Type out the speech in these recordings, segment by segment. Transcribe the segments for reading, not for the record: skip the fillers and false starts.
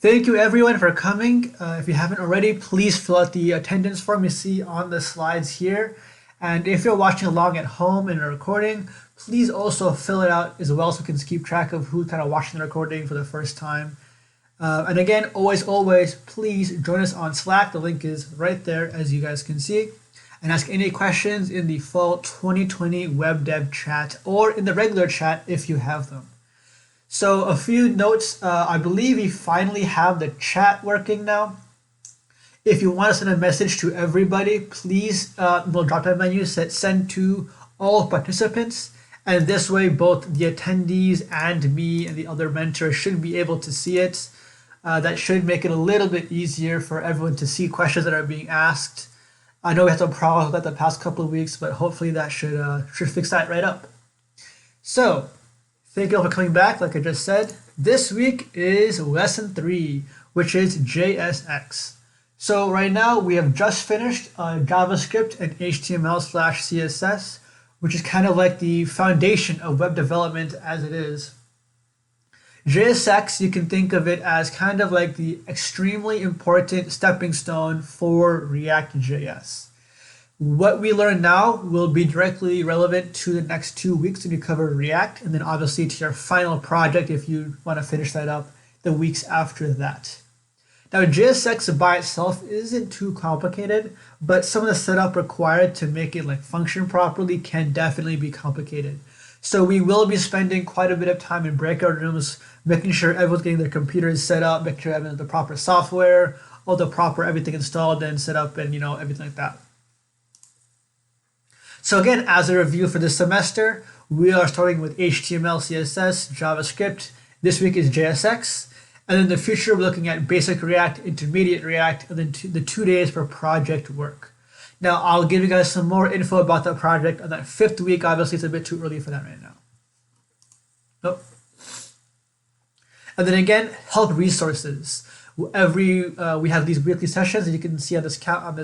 Thank you everyone for coming. If you haven't already, please fill out the attendance form you see on the slides here. And if you're watching along at home in a recording, please also fill it out as well so we can keep track of who's kind of watching the recording for the first time. And again, always, please join us on Slack. The link is right there, as you guys can see. And ask any questions in the fall 2020 web dev chat or in the regular chat if you have them. So a few notes, I believe we finally have the chat working now. If you want to send a message to everybody, please, the drop-down menu said send to all participants. And this way, both the attendees and me and the other mentors should be able to see it. That should make it a little bit easier for everyone to see questions that are being asked. I know we had some problems with that the past couple of weeks, but hopefully that should fix that right up. So, thank you all for coming back. Like I just said, this week is lesson 3, which is JSX. So right now we have just finished JavaScript and HTML/CSS, which is kind of like the foundation of web development as it is. JSX, you can think of it as kind of like the extremely important stepping stone for ReactJS. What we learn now will be directly relevant to the next 2 weeks when you cover React, and then obviously to your final project if you want to finish that up the weeks after that. Now, JSX by itself isn't too complicated, but some of the setup required to make it function properly can definitely be complicated. So we will be spending quite a bit of time in breakout rooms, making sure everyone's getting their computers set up, making sure everyone's the proper software, all the proper everything installed and set up, and everything like that. So again, as a review for this semester, we are starting with HTML, CSS, JavaScript. This week is JSX. And in the future, we're looking at basic React, intermediate React, and then the 2 days for project work. Now, I'll give you guys some more info about that project on that 5th week. Obviously, it's a bit too early for that right now. Nope. And then again, help resources. We have these weekly sessions, as you can see on this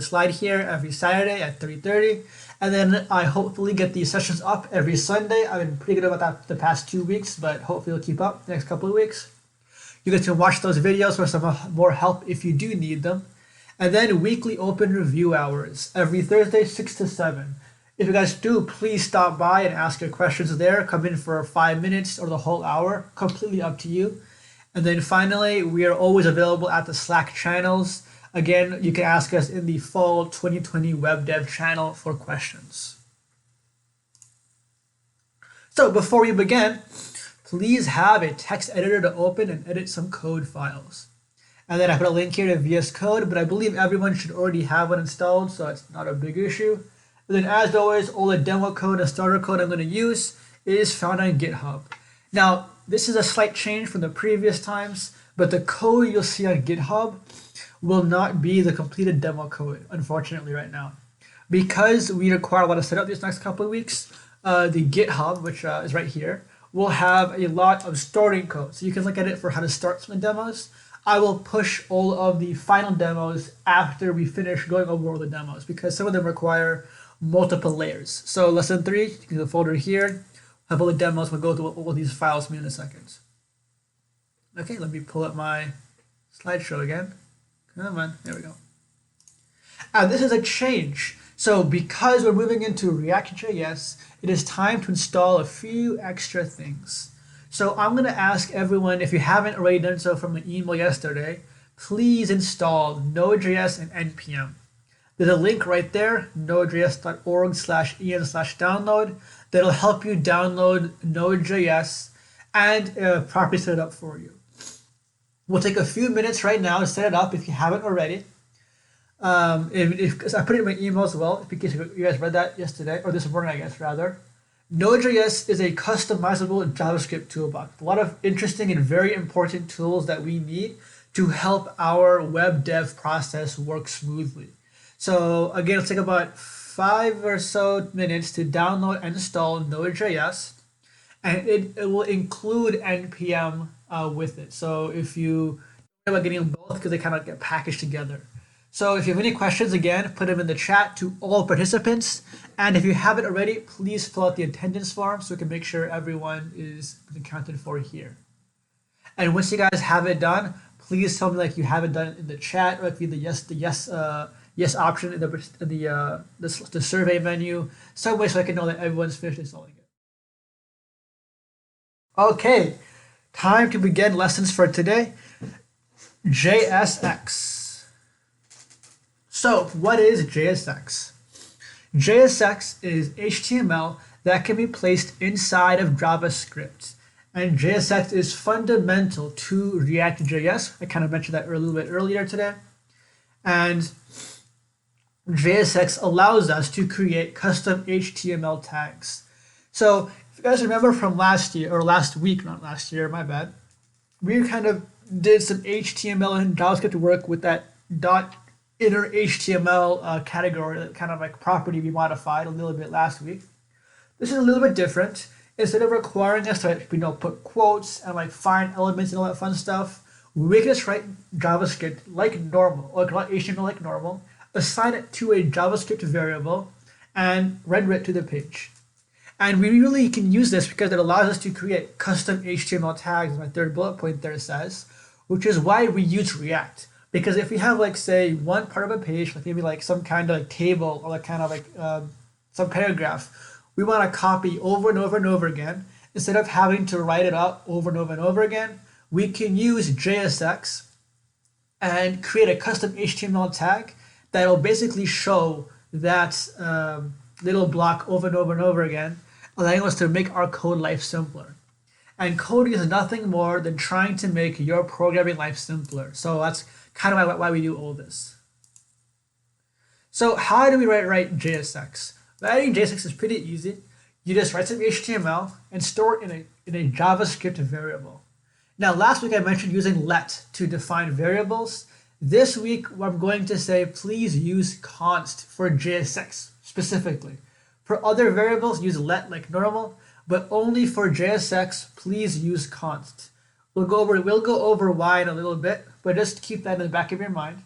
slide here, every Saturday at 3:30. And then I hopefully get these sessions up every Sunday. I've been pretty good about that the past 2 weeks, but hopefully it'll keep up the next couple of weeks. You guys can watch those videos for some more help if you do need them. And then weekly open review hours every Thursday, 6 to 7. If you guys do, please stop by and ask your questions there. Come in for 5 minutes or the whole hour, completely up to you. And then finally, we are always available at the Slack channels. Again, you can ask us in the fall 2020 web dev channel for questions. So before we begin, please have a text editor to open and edit some code files. And then I put a link here to VS Code, but I believe everyone should already have one installed, so it's not a big issue. And then as always, all the demo code and starter code I'm going to use is found on GitHub. Now, this is a slight change from the previous times, but the code you'll see on GitHub will not be the completed demo code, unfortunately, right now. Because we require a lot of setup these next couple of weeks, the GitHub, which is right here, will have a lot of starting code. So you can look at it for how to start some demos. I will push all of the final demos after we finish going over all the demos because some of them require multiple layers. So lesson 3, you can see the folder here, have all the demos. We'll go through all these files in a second. Okay, let me pull up my slideshow again. Come on, there we go. And this is a change. So because we're moving into ReactJS, it is time to install a few extra things. So I'm going to ask everyone, if you haven't already done so from the email yesterday, please install Node.js and NPM. There's a link right there, nodejs.org/en/download, that'll help you download Node.js and properly set it up for you. We'll take a few minutes right now to set it up if you haven't already. If I put it in my email as well, in case you guys read that yesterday, or this morning, I guess, rather. Node.js is a customizable JavaScript toolbox. A lot of interesting and very important tools that we need to help our web dev process work smoothly. So again, it'll take about 5 or so minutes to download and install Node.js, and it will include NPM with it. So if you think about getting both, because they kind of get packaged together. So if you have any questions, again, put them in the chat to all participants. And if you haven't already, please fill out the attendance form so we can make sure everyone is accounted for here. And once you guys have it done, please tell me like you haven't done it in the chat, or like the yes option in the survey menu, some way so I can know that everyone's finished installing it. Okay, time to begin lessons for today. JSX. So what is JSX? JSX is HTML that can be placed inside of JavaScript. And JSX is fundamental to ReactJS. I kind of mentioned that a little bit earlier today. And JSX allows us to create custom HTML tags. So if you guys remember from last year, or last week, not last year, my bad, we kind of did some HTML and JavaScript work with that inner HTML category, that kind of like property we modified a little bit last week. This is a little bit different. Instead of requiring us to put quotes and like find elements and all that fun stuff, we can just write JavaScript like normal, or not HTML like normal, assign it to a JavaScript variable, and render it to the page. And we really can use this because it allows us to create custom HTML tags, as my third bullet point there says, which is why we use React. Because if we have like, say, one part of a page, like maybe like some kind of like table or like kind of like some paragraph, we want to copy over and over and over again, instead of having to write it up over and over and over again, we can use JSX and create a custom HTML tag that will basically show that little block over and over and over again, allowing us to make our code life simpler. And coding is nothing more than trying to make your programming life simpler. So that's kind of why we do all this. So how do we write JSX? Writing JSX is pretty easy. You just write some HTML and store it in a JavaScript variable. Now, last week I mentioned using let to define variables. This week I'm going to say please use const for JSX specifically. For other variables, use let like normal, but only for JSX, please use const. We'll go over why in a little bit, but just keep that in the back of your mind.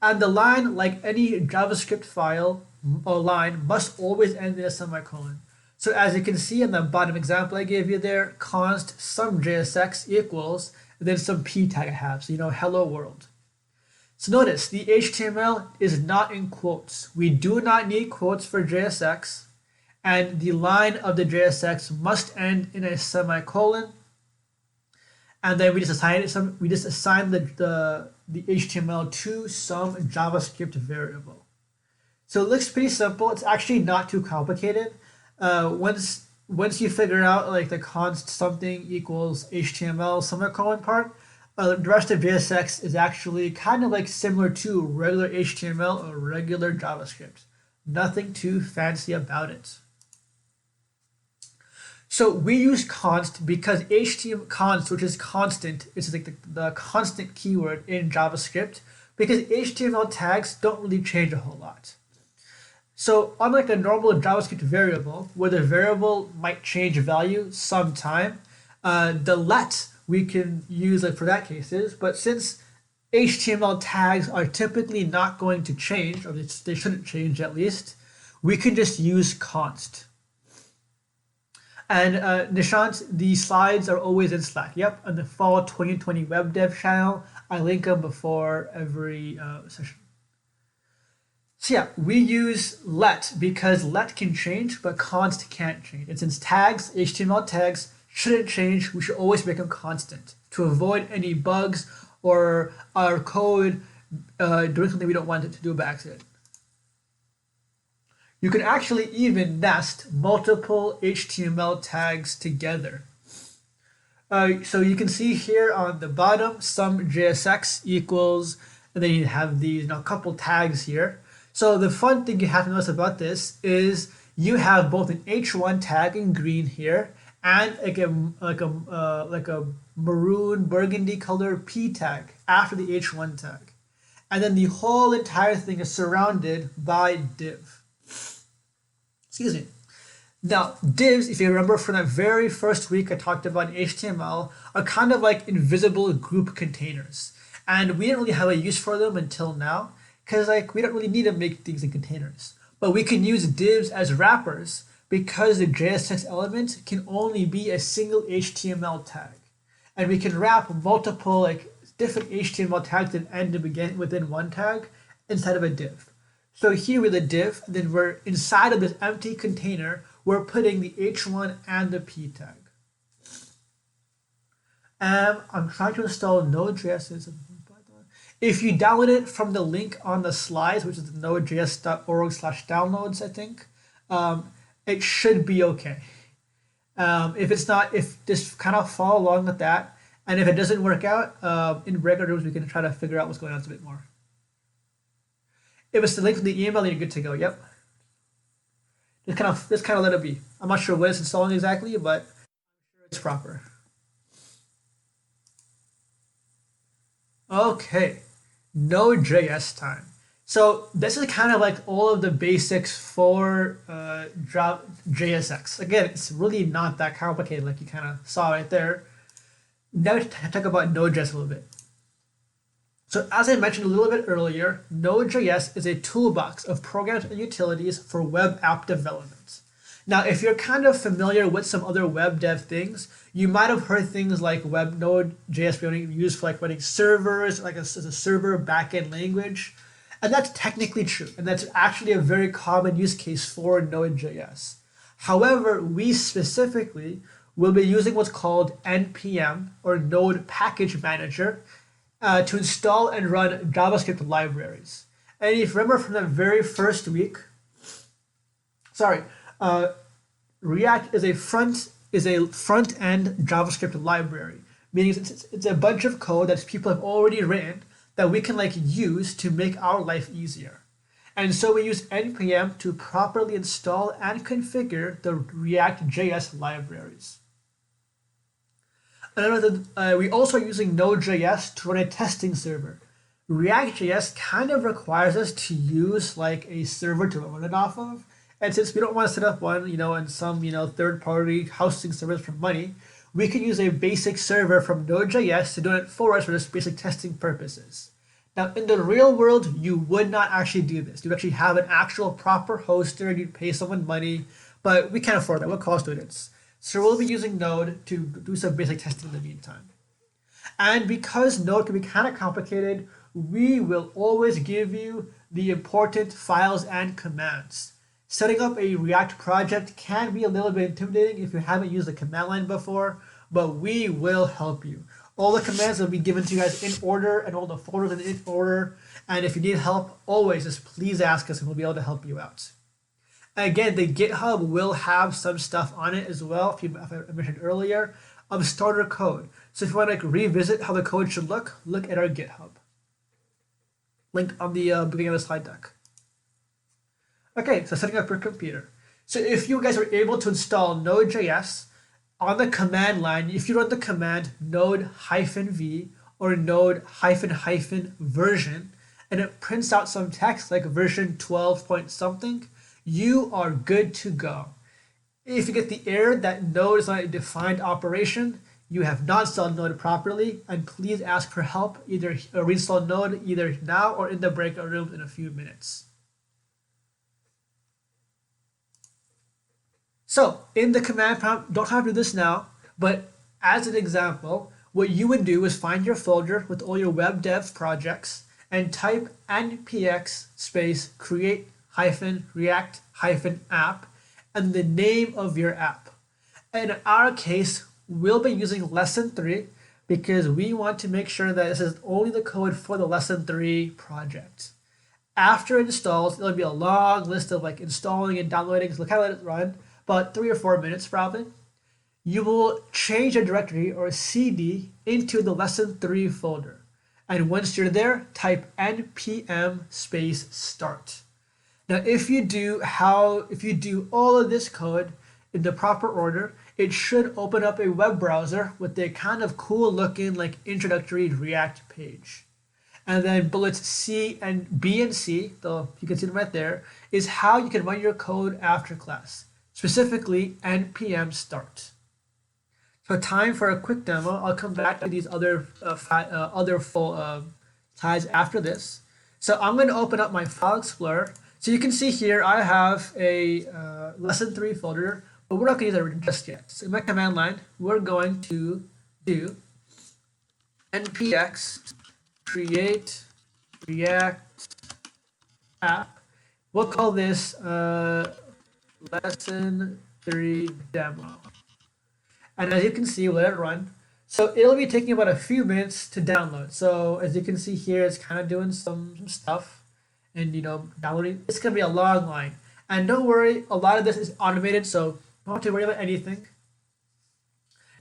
And the line, like any JavaScript file or line, must always end in a semicolon. So as you can see in the bottom example I gave you there, const some JSX equals, and then some p tag I have, so hello world. So notice the HTML is not in quotes. We do not need quotes for JSX, and the line of the JSX must end in a semicolon. And then we just assign the HTML to some JavaScript variable. So it looks pretty simple. It's actually not too complicated. Once you figure out like the const something equals HTML semicolon part, the rest of JSX is actually kind of like similar to regular HTML or regular JavaScript. Nothing too fancy about it. So we use const because HTML const, which is constant, is like the constant keyword in JavaScript, because HTML tags don't really change a whole lot. So unlike a normal JavaScript variable, where the variable might change value sometime, the let we can use like for that cases, but since HTML tags are typically not going to change, or they shouldn't change at least, we can just use const. And Nishant, the slides are always in Slack. Yep, on the fall 2020 web dev channel. I link them before every session. So yeah, we use let because let can change, but const can't change. And since tags, HTML tags, shouldn't change, we should always make them constant to avoid any bugs or our code doing something we don't want it to do by accident. You can actually even nest multiple HTML tags together. So you can see here on the bottom, some JSX equals, and then you have these couple tags here. So the fun thing you have to notice about this is you have both an H1 tag in green here and like a maroon burgundy color P tag after the H1 tag. And then the whole entire thing is surrounded by div. Excuse me. Now, divs, if you remember from that very first week I talked about HTML, are kind of like invisible group containers. And we didn't really have a use for them until now, because we don't really need to make things in containers. But we can use divs as wrappers because the JSX element can only be a single HTML tag. And we can wrap multiple different HTML tags that end and begin within one tag inside of a div. So here with a div, then we're inside of this empty container, we're putting the h1 and the p tag. I'm trying to install Node.js. If you download it from the link on the slides, which is nodejs.org/downloads, I think, it should be okay. If it's not, if just kind of follow along with that, and if it doesn't work out, in breakout rooms we can try to figure out what's going on a bit more. If it's the link from the email, then you're good to go. Yep. Just kind of let it be. I'm not sure what it's installing exactly, but I'm sure it's proper. Okay, Node.js time. So this is kind of like all of the basics for JSX. Again, it's really not that complicated, like you kind of saw right there. Now let's talk about Node.js a little bit. So as I mentioned a little bit earlier, Node.js is a toolbox of programs and utilities for web app development. Now, if you're kind of familiar with some other web dev things, you might have heard things like Node.js being used for like running servers, like as a server backend language. And that's technically true. And that's actually a very common use case for Node.js. However, we specifically will be using what's called NPM, or Node Package Manager, to install and run JavaScript libraries. And if you remember from the very first week, React is a front-end JavaScript library, meaning it's a bunch of code that people have already written that we can like use to make our life easier. And so we use npm to properly install and configure the ReactJS libraries. We also are using Node.js to run a testing server. ReactJS kind of requires us to use like a server to run it off of. And since we don't want to set up one, and some, third-party hosting service for money, we can use a basic server from Node.js to do it for us for just basic testing purposes. Now, in the real world, you would not actually do this. You'd actually have an actual proper hoster and you'd pay someone money, but we can't afford that. We're college students. So we'll be using Node to do some basic testing in the meantime. And because Node can be kind of complicated, we will always give you the important files and commands. Setting up a React project can be a little bit intimidating if you haven't used the command line before, but we will help you. All the commands will be given to you guys in order and all the folders in order. And if you need help, always just please ask us and we'll be able to help you out. Again, the GitHub will have some stuff on it as well, if I mentioned earlier, of starter code. So if you want to revisit how the code should look at our GitHub. Linked on the beginning of the slide deck. Okay, so setting up your computer. So if you guys are able to install Node.js on the command line, if you run the command node-v or node-version, and it prints out some text like version 12 point something, you are good to go. If you get the error that Node is not a defined operation, you have not installed Node properly, and please ask for help, either reinstall Node either now or in the breakout rooms in a few minutes. So in the command prompt, don't have to do this now, but as an example, what you would do is find your folder with all your web dev projects and type npx space create -react -app and the name of your app. And in our case, we'll be using lesson 3 because we want to make sure that this is only the code for the lesson 3 project. After it installs, it'll be a long list of like installing and downloading, so kind of let it run, about 3 or 4 minutes probably. You will change a directory or a CD into the lesson 3 folder. And once you're there, type npm space start. Now, if you do all of this code in the proper order, it should open up a web browser with a kind of cool looking like introductory React page. And then bullets C and B and C, though you can see them right there, is how you can run your code after class, specifically npm start. So time for a quick demo. I'll come back to these other full slides after this. So I'm going to open up my file explorer. So you can see here I have a lesson 3 folder, but we're not going to use it just yet. So in my command line, we're going to do npx create React app. We'll call this lesson 3 demo. And as you can see, let it run. So it'll be taking about a few minutes to download. So as you can see here, it's kind of doing some stuff and downloading. It's gonna be a long line. And don't worry, a lot of this is automated, so don't have to worry about anything.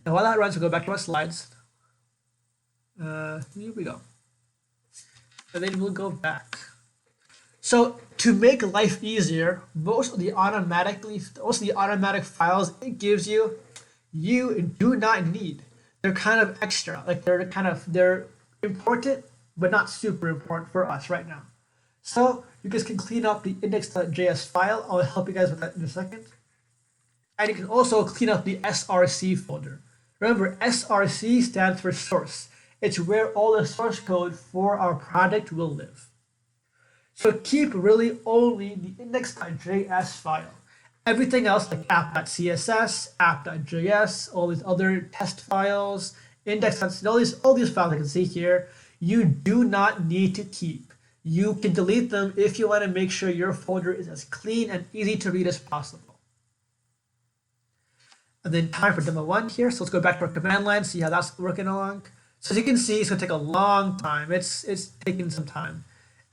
Now while that runs, we'll go back to our slides. Here we go. And then we'll go back. So to make life easier, most of the automatic files it gives you, you do not need. They're kind of extra, like they're important, but not super important for us right now. So you guys can clean up the index.js file. I'll help you guys with that in a second. And you can also clean up the src folder. Remember, src stands for source. It's where all the source code for our project will live. So keep really only the index.js file. Everything else like app.css, app.js, all these other test files, index, all these files I can see here, you do not need to keep. You can delete them if you want to make sure your folder is as clean and easy to read as possible. And then time for demo 1 here. So let's go back to our command line, see how that's working along. So as you can see, it's going to take a long time. It's taking some time.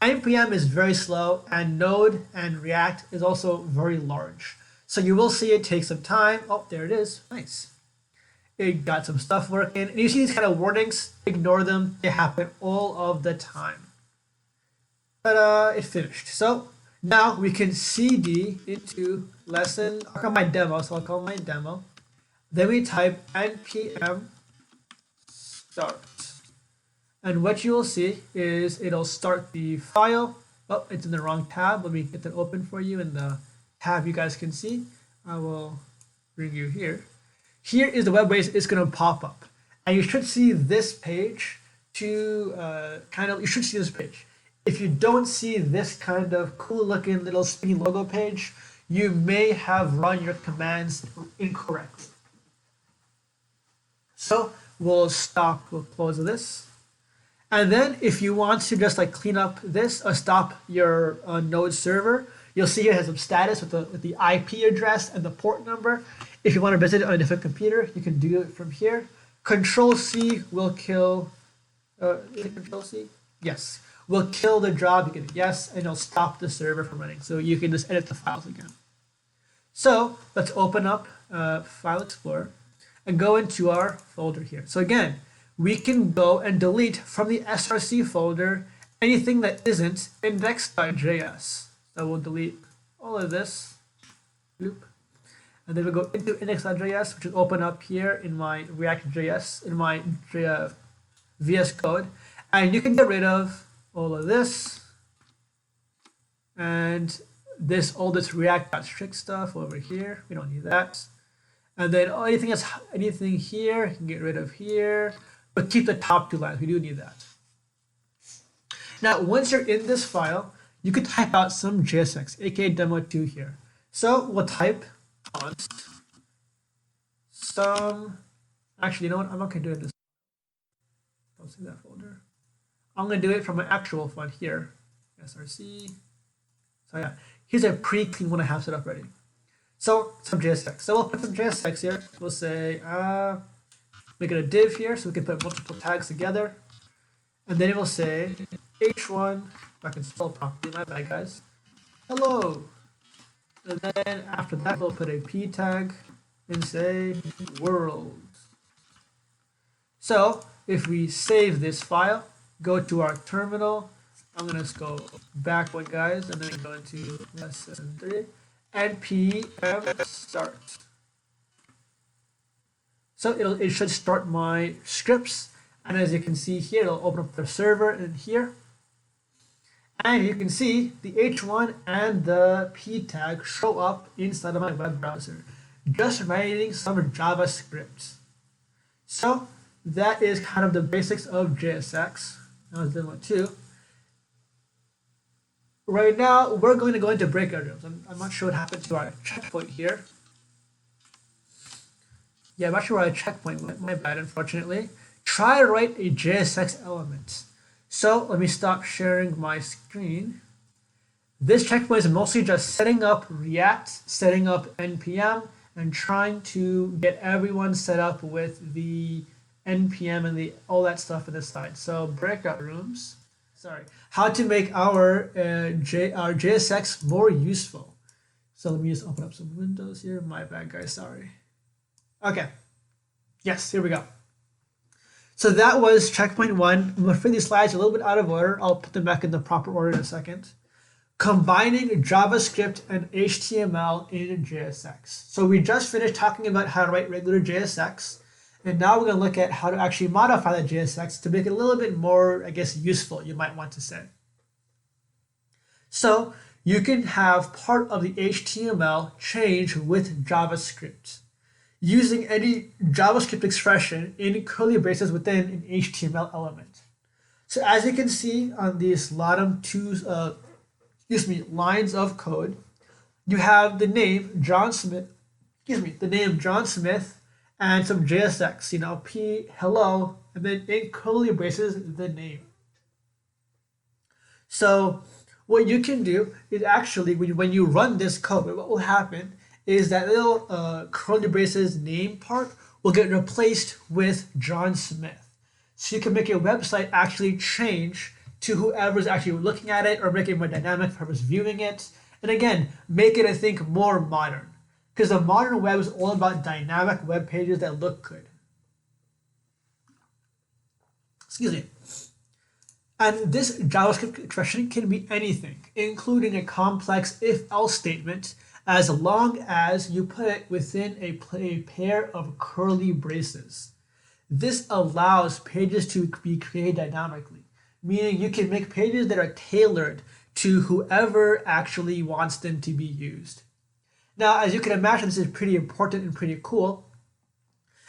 npm is very slow, and Node and React is also very large. So you will see it take some time. Oh, there it is. Nice. It got some stuff working. And you see these kind of warnings, ignore them. They happen all of the time. But it finished. So now we can cd into lesson. I'll call my demo, so I'll call my demo. Then we type npm start. And what you will see is it'll start the file. Oh, it's in the wrong tab. Let me get that open for you in the tab you guys can see. I will bring you here. Here is the web base. It's going to pop up. And you should see this page you should see this page. If you don't see this kind of cool looking little spinny logo page, you may have run your commands incorrectly. So we'll close this. And then if you want to just like clean up this or stop your Node server, you'll see it has some status with the IP address and the port number. If you want to visit it on a different computer, you can do it from here. Control-C will kill, is it Control-C? Yes. Will kill the job, you can yes, and it'll stop the server from running. So you can just edit the files again. So let's open up File Explorer and go into our folder here. So again, we can go and delete from the src folder anything that isn't index.js. So we'll delete all of this, loop, and then we'll go into index.js, which is open up here in my ReactJS, in my VS Code, and you can get rid of all of this and all this React.strict stuff over here. We don't need that. And then anything here, you can get rid of here. But keep the top 2 lines. We do need that. Now, once you're in this file, you can type out some JSX, aka demo 2 here. So we'll type const some. Actually, you know what? I'm not going to do it this. Don't see that folder. I'm going to do it from my actual one here. src. So yeah, here's a pre-clean one I have set up ready. So some JSX. So we'll put some JSX here. We'll say. Make it a div here so we can put multiple tags together. And then it will say h1, if I can spell properly, my bad guys. Hello. And then after that we'll put a p tag and say world. So if we save this file, go to our terminal. I'm gonna just go back one guys and then go into lesson 3 npm start. So it should start my scripts, and as you can see here, it'll open up the server in here. And you can see the h1 and the p tag show up inside of my web browser, just writing some JavaScript. So that is kind of the basics of JSX. That was demo 2. Right now, we're going to go into breakout rooms. I'm not sure what happened to our checkpoint here. Yeah, I'm not sure why a checkpoint went. My bad, unfortunately. try to write a JSX element. So let me stop sharing my screen. This checkpoint is mostly just setting up React, setting up NPM, and trying to get everyone set up with the NPM and all that stuff on the side. So breakout rooms. Sorry, how to make our JSX more useful. So let me just open up some windows here. My bad, guys. Sorry. Okay. Yes, here we go. So that was checkpoint 1. I'm going to fill these slides a little bit out of order. I'll put them back in the proper order in a second. Combining JavaScript and HTML in JSX. So we just finished talking about how to write regular JSX. And now we're going to look at how to actually modify the JSX to make it a little bit more, I guess, useful, you might want to say. So you can have part of the HTML change with JavaScript using any JavaScript expression in curly braces within an HTML element. So as you can see on these bottom two lines of code, you have the name John Smith, and some JSX, P, hello, and then in curly braces, the name. So what you can do is actually, when you run this code, what will happen is that little curly braces name part will get replaced with John Smith. So you can make your website actually change to whoever's actually looking at it, or make it more dynamic for whoever's viewing it. And again, make it, I think, more modern. Because the modern web is all about dynamic web pages that look good. Excuse me. And this JavaScript expression can be anything, including a complex if-else statement, as long as you put it within a pair of curly braces. This allows pages to be created dynamically, meaning you can make pages that are tailored to whoever actually wants them to be used. Now, as you can imagine, this is pretty important and pretty cool.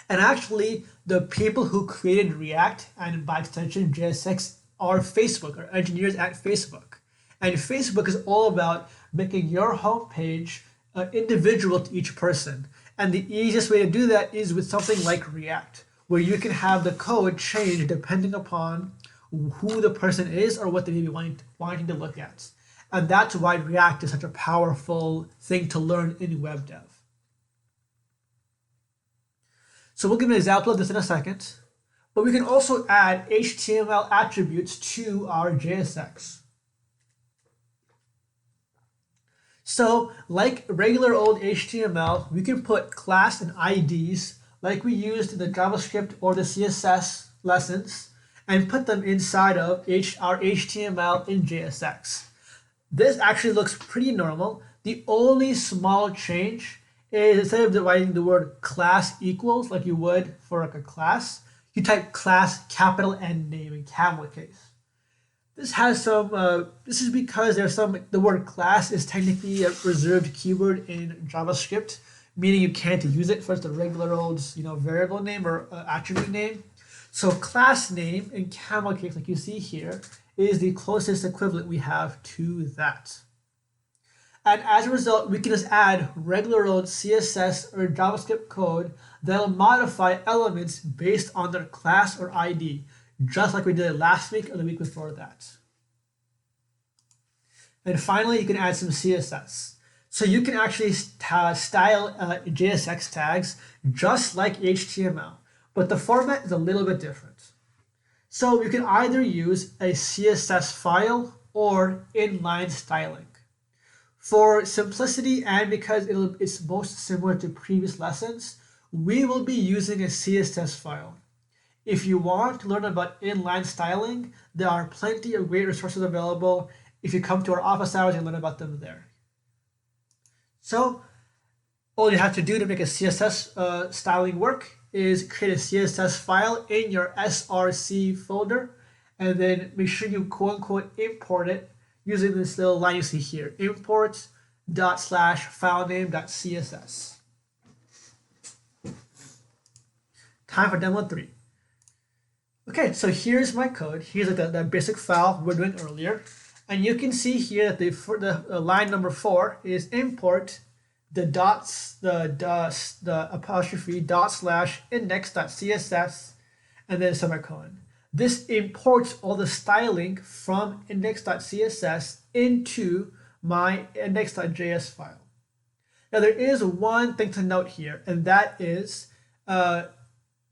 And actually, the people who created React, and by extension JSX, are Facebook, or engineers at Facebook. And Facebook is all about making your homepage individual to each person. And the easiest way to do that is with something like React, where you can have the code change depending upon who the person is or what they may be wanting to look at. And that's why React is such a powerful thing to learn in web dev. So we'll give an example of this in a second. But we can also add HTML attributes to our JSX. So like regular old HTML, we can put class and IDs like we used in the JavaScript or the CSS lessons, and put them inside of our HTML in JSX. This actually looks pretty normal. The only small change is instead of writing the word class equals like you would for like a class, you type class capital N name in camel case. This has some, this is because the word class is technically a reserved keyword in JavaScript, meaning you can't use it for the regular old, variable name or attribute name. So class name in camel case, like you see here, is the closest equivalent we have to that. And as a result, we can just add regular old CSS or JavaScript code that'll modify elements based on their class or ID, just like we did last week or the week before that. And finally, you can add some CSS. So you can actually style JSX tags just like HTML, but the format is a little bit different. So you can either use a CSS file or inline styling. For simplicity and because it's most similar to previous lessons, we will be using a CSS file. If you want to learn about inline styling, there are plenty of great resources available. If you come to our office hours, you can learn about them there. So all you have to do to make a CSS styling work is create a CSS file in your src folder, and then make sure you quote-unquote import it using this little line you see here, import./filename.css. Time for demo 3. Okay, so here's my code. Here's like the basic file we were doing earlier. And you can see here that the line number 4 is import the apostrophe /index.css, and then semicolon. This imports all the styling from index.css into my index.js file. Now there is one thing to note here, and that is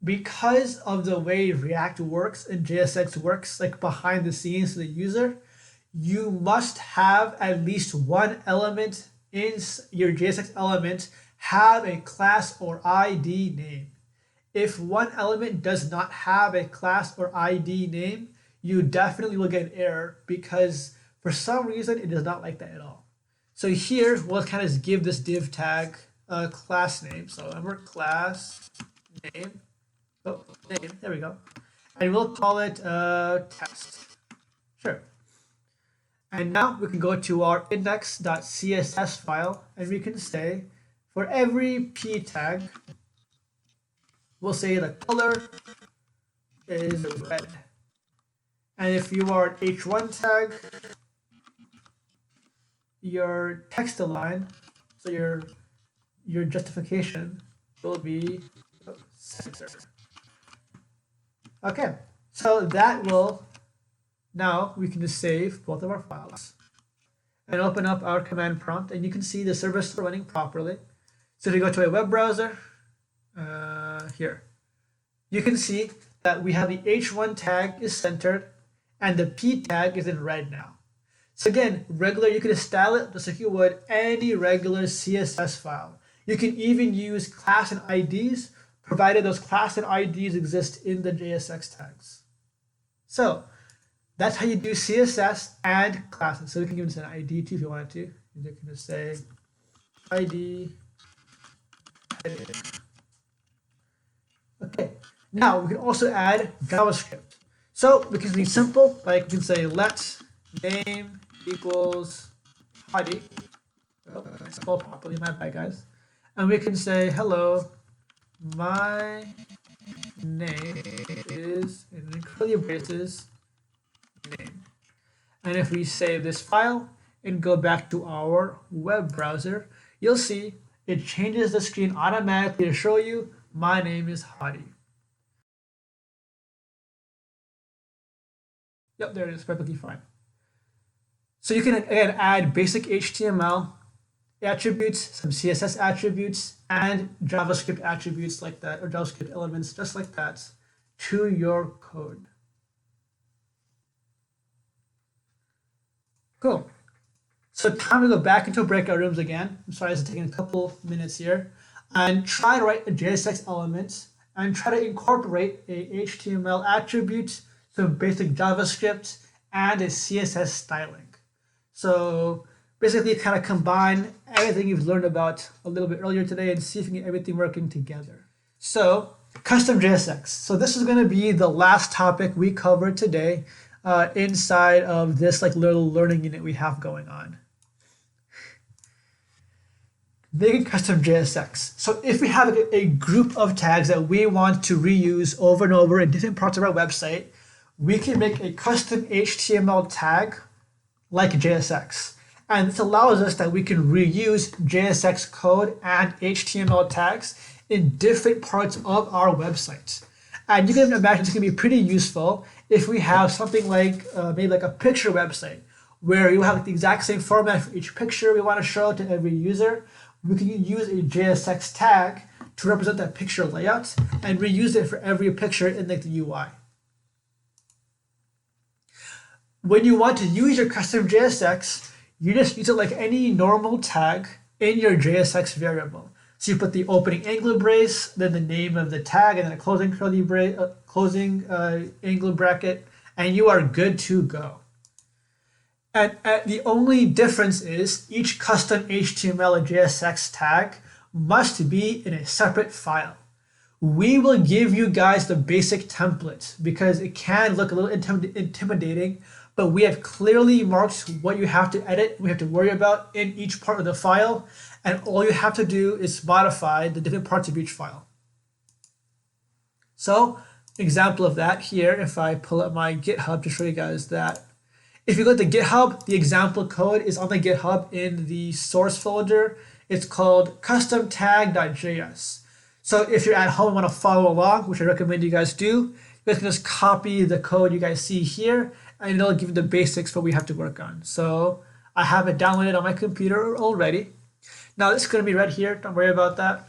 because of the way React works and JSX works, like behind the scenes to the user, you must have at least one element in your JSX element have a class or ID name. If one element does not have a class or ID name, you definitely will get an error because for some reason it does not like that at all. So here we'll kind of give this div tag a class name. So remember class name. Oh, name. There we go. And we'll call it test. Sure. And now we can go to our index.css file and we can say for every p tag, we'll say the color is red. And if you are an h1 tag, your text align, so your justification will be center. Okay, so that will, now we can just save both of our files and open up our command prompt, and you can see the service running properly. So if you go to a web browser, here, you can see that we have the h1 tag is centered and the p tag is in red now. So again, regular, you can style it just like you would any regular CSS file. You can even use class and IDs, provided those class and IDs exist in the JSX tags. So that's how you do CSS and classes. So we can give this an ID too if you wanted to. You can just say ID edit. Okay, now we can also add JavaScript. So we can be simple, like we can say let name equals Hadi. Oh, I spelled properly, my bad guys. And we can say hello, my name is, in curly braces, name. And if we save this file and go back to our web browser, you'll see it changes the screen automatically to show you my name is Hadi. Yep, there it is, perfectly fine. So you can again add basic HTML attributes, some CSS attributes, and JavaScript attributes like that, or JavaScript elements just like that, to your code. Cool. So time to go back into breakout rooms again. I'm sorry, it's taking a couple minutes here. And try to write a JSX element and try to incorporate a HTML attribute, some basic JavaScript, and a CSS styling. So basically kind of combine everything you've learned about a little bit earlier today and see if you can get everything working together. So custom JSX. So this is going to be the last topic we covered today inside of this like little learning unit we have going on. Making custom JSX. So if we have a group of tags that we want to reuse over and over in different parts of our website, we can make a custom HTML tag like JSX. And this allows us that we can reuse JSX code and HTML tags in different parts of our website. And you can imagine this can be pretty useful if we have something like maybe like a picture website where you have like the exact same format for each picture we want to show to every user. We can use a JSX tag to represent that picture layout and reuse it for every picture in like the UI. When you want to use your custom JSX, you just use it like any normal tag in your JSX variable. So you put the opening angle brace, then the name of the tag, and then a closing curly brace, closing angle bracket, and you are good to go. And the only difference is each custom HTML and JSX tag must be in a separate file. We will give you guys the basic template because it can look a little intimidating, but we have clearly marked what you have to edit, we have to worry about in each part of the file, and all you have to do is modify the different parts of each file. So, example of that here, if I pull up my GitHub to show you guys that. If you go to GitHub, the example code is on the GitHub in the source folder. It's called custom tag.js. So if you're at home and want to follow along, which I recommend you guys do, guys can just copy the code you guys see here, and it'll give you the basics for what we have to work on. So I have it downloaded on my computer already. Now this is going to be right here. Don't worry about that.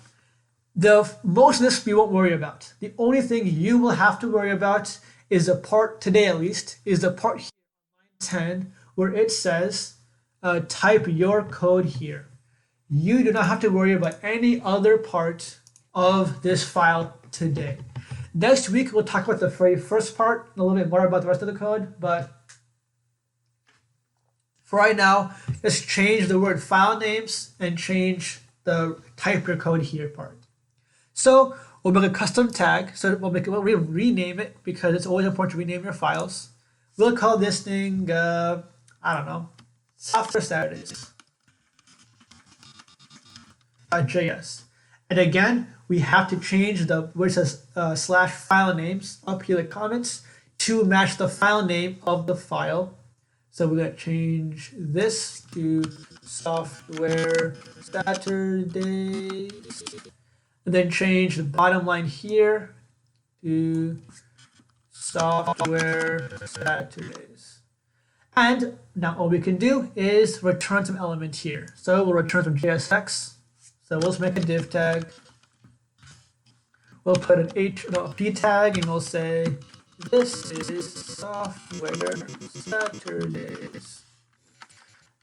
Most of this we won't worry about. The only thing you will have to worry about is the part, today at least, is the part here on line 10 where it says type your code here. You do not have to worry about any other part of this file today. Next week we'll talk about the very first part and a little bit more about the rest of the code, but for right now, just change the word file names and change the type your code here part. So we'll make a custom tag. So we'll rename it because it's always important to rename your files. We'll call this thing, I don't know, Software Saturdays. .js. And again, we have to change the where it says slash file names up here, the comments, to match the file name of the file. So we're going to change this to Software Saturdays. And then change the bottom line here to Software Saturdays. And now all we can do is return some element here. So we'll return some JSX. So we'll just make a div tag. We'll put an p tag and we'll say, this is Software Saturdays.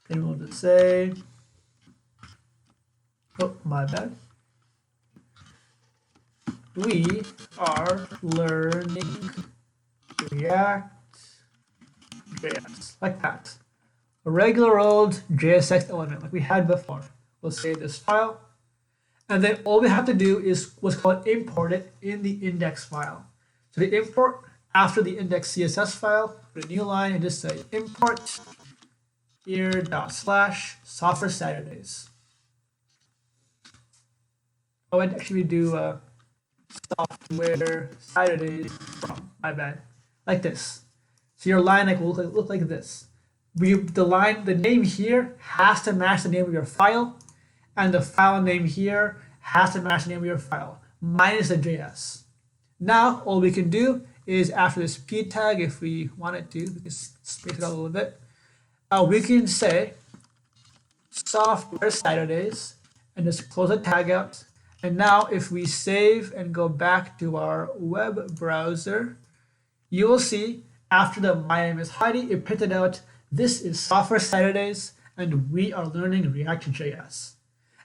Then we'll just say, oh, my bad. We are learning ReactJS, like that. A regular old JSX element like we had before. We'll save this file. And then all we have to do is what's called import it in the index file. So the import after the index CSS file, put a new line and just say import here /software Saturdays. Oh, I'd actually do Software Saturdays from, my bad, like this. So your line will look like this. The name here has to match the name of your file, and the file name here has to match the name of your file, minus the JS. Now, all we can do is after this p tag, if we wanted to, we can space it out a little bit, we can say Software Saturdays and just close the tag out. And now if we save and go back to our web browser, you will see after the my name is Heidi, it printed out, this is Software Saturdays and we are learning ReactJS.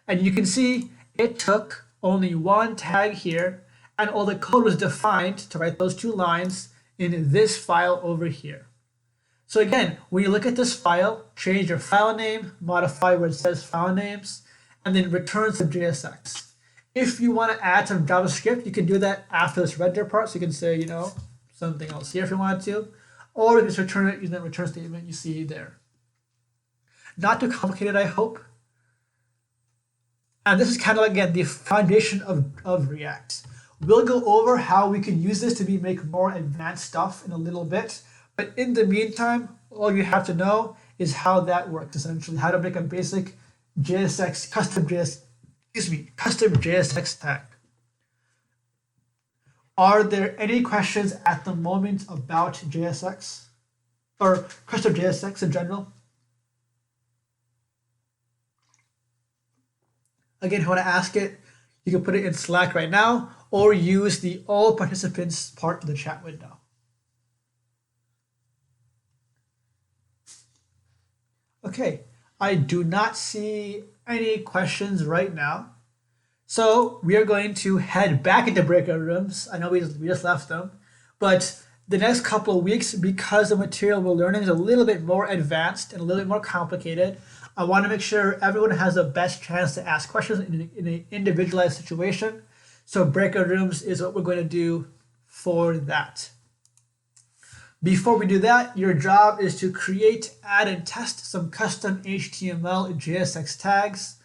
And you can see it took only one tag here and all the code was defined to write those two lines in this file over here. So again, when you look at this file, change your file name, modify where it says file names, and then return some JSX. If you want to add some JavaScript, you can do that after this render part. So you can say, something else here if you want to, or just return it using that return statement you see there. Not too complicated, I hope. And this is kind of, again, the foundation of React. We'll go over how we can use this to make more advanced stuff in a little bit. But in the meantime, all you have to know is how that works, essentially, how to make a basic JSX, custom JSX tag. Are there any questions at the moment about JSX or custom JSX in general? Again, if you want to ask it, you can put it in Slack right now or use the all participants part of the chat window. Okay, I do not see any questions right now. So we are going to head back into breakout rooms. I know we just left them, but the next couple of weeks, because the material we're learning is a little bit more advanced and a little bit more complicated, I want to make sure everyone has the best chance to ask questions in an individualized situation. So breakout rooms is what we're going to do for that. Before we do that, your job is to create, add, and test some custom HTML JSX tags.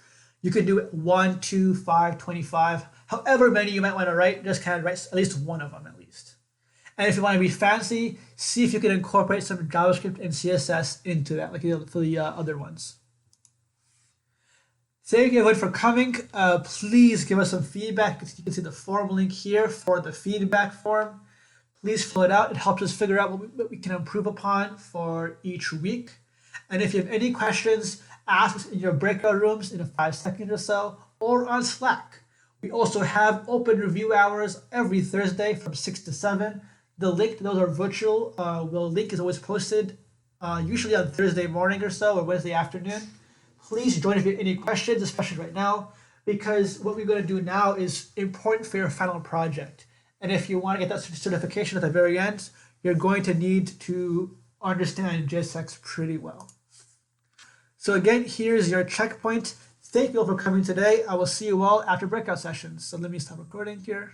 You can do it 1, 2, 5, 25, however many you might want to write, just kind of write at least one of them at least. And if you want to be fancy, see if you can incorporate some JavaScript and CSS into that, like for the other ones. Thank you everyone for coming. Please give us some feedback. You can see the form link here for the feedback form. Please fill it out. It helps us figure out what we can improve upon for each week. And if you have any questions, ask us in your breakout rooms in 5 seconds or so, or on Slack. We also have open review hours every Thursday from 6 to 7. The link to those are virtual. The link is always posted usually on Thursday morning or so, or Wednesday afternoon. Please join if you have any questions, especially right now, because what we're going to do now is important for your final project. And if you want to get that certification at the very end, you're going to need to understand JSX pretty well. So again, here's your checkpoint. Thank you all for coming today. I will see you all after breakout sessions. So let me stop recording here.